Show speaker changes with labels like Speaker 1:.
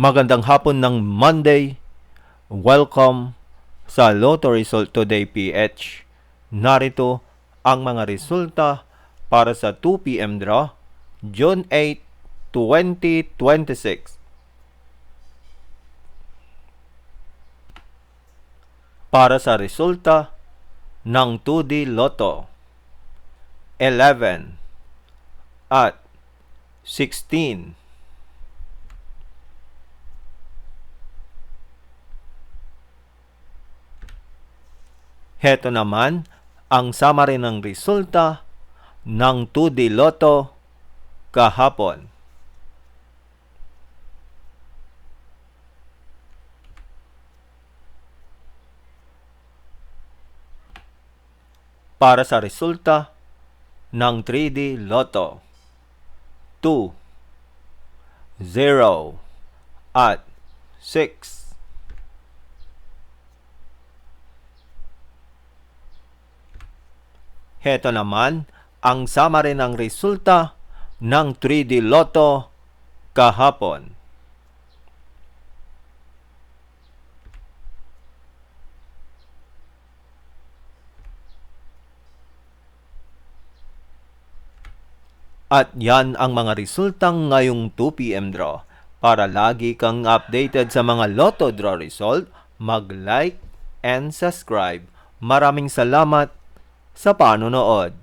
Speaker 1: Magandang hapon ng Monday. Welcome sa Lotto Result Today PH. Narito ang mga resulta para sa 2 p.m. draw, June 8, 2026. Para sa resulta ng 2D Lotto, 11 at 16. Heto naman ang summary ng resulta ng 2D Lotto kahapon. Para sa resulta ng 3D Lotto, 2, 0 at 6. Heto naman ang summary ng resulta ng 3D Lotto kahapon. At yan ang mga resultang ngayong 2 p.m. draw. Para lagi kang updated sa mga Lotto draw result, mag-like and subscribe. Maraming salamat sa panonood.